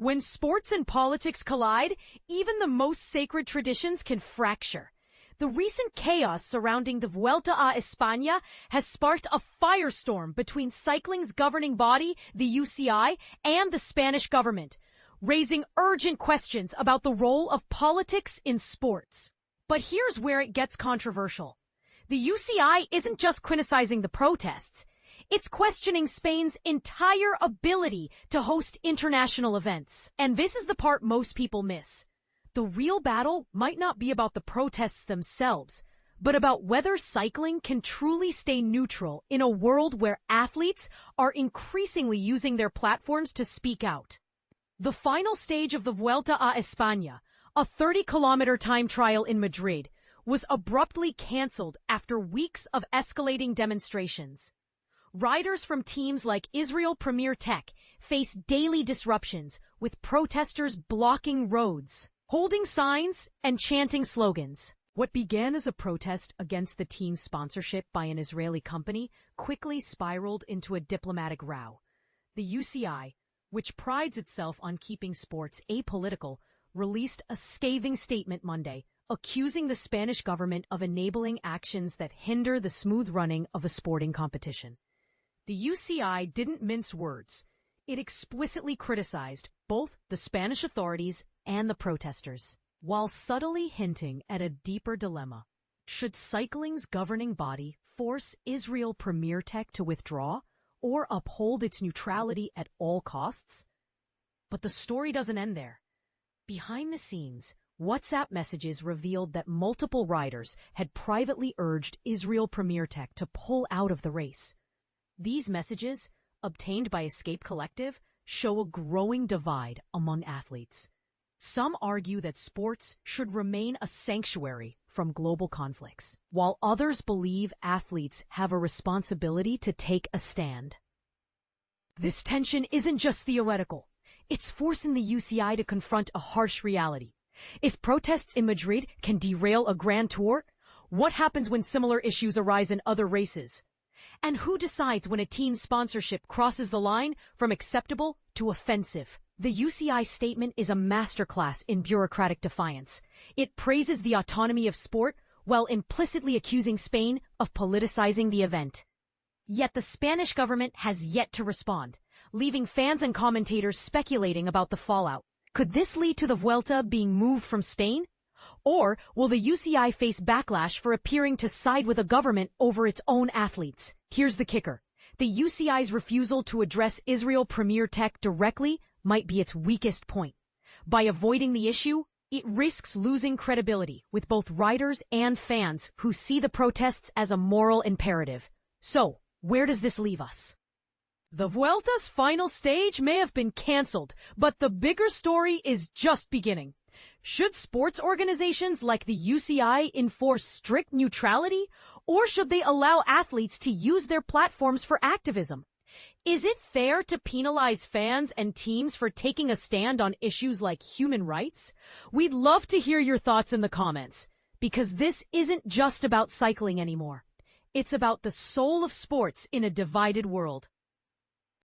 When sports and politics collide, even the most sacred traditions can fracture. The recent chaos surrounding the Vuelta a España has sparked a firestorm between cycling's governing body, the UCI, and the Spanish government, raising urgent questions about the role of politics in sports. But here's where it gets controversial. The UCI isn't just criticizing the protests. It's questioning Spain's entire ability to host international events. And this is the part most people miss. The real battle might not be about the protests themselves, but about whether cycling can truly stay neutral in a world where athletes are increasingly using their platforms to speak out. The final stage of the Vuelta a España, a 30-kilometer time trial in Madrid, was abruptly canceled after weeks of escalating demonstrations. Riders from teams like Israel Premier Tech face daily disruptions, with protesters blocking roads, holding signs, and chanting slogans. What began as a protest against the team's sponsorship by an Israeli company quickly spiraled into a diplomatic row. The UCI, which prides itself on keeping sports apolitical, released a scathing statement Monday, accusing the Spanish government of enabling actions that hinder the smooth running of a sporting competition. The UCI didn't mince words. It explicitly criticized both the Spanish authorities and the protesters, while subtly hinting at a deeper dilemma. Should cycling's governing body force Israel Premier Tech to withdraw or uphold its neutrality at all costs? But the story doesn't end there. Behind the scenes, WhatsApp messages revealed that multiple riders had privately urged Israel Premier Tech to pull out of the race. These messages, obtained by Escape Collective, show a growing divide among athletes. Some argue that sports should remain a sanctuary from global conflicts, while others believe athletes have a responsibility to take a stand. This tension isn't just theoretical. It's forcing the UCI to confront a harsh reality. If protests in Madrid can derail a grand tour, what happens when similar issues arise in other races? And who decides when a team's sponsorship crosses the line from acceptable to offensive? The UCI statement is a masterclass in bureaucratic defiance. It praises the autonomy of sport while implicitly accusing Spain of politicizing the event. Yet the Spanish government has yet to respond, leaving fans and commentators speculating about the fallout. Could this lead to the Vuelta being moved from Spain? Or will the UCI face backlash for appearing to side with a government over its own athletes? Here's the kicker. The UCI's refusal to address Israel Premier Tech directly might be its weakest point. By avoiding the issue, it risks losing credibility with both riders and fans who see the protests as a moral imperative. So, where does this leave us? The Vuelta's final stage may have been canceled, but the bigger story is just beginning. Should sports organizations like the UCI enforce strict neutrality, or should they allow athletes to use their platforms for activism? Is it fair to penalize fans and teams for taking a stand on issues like human rights? We'd love to hear your thoughts in the comments, because this isn't just about cycling anymore. It's about the soul of sports in a divided world.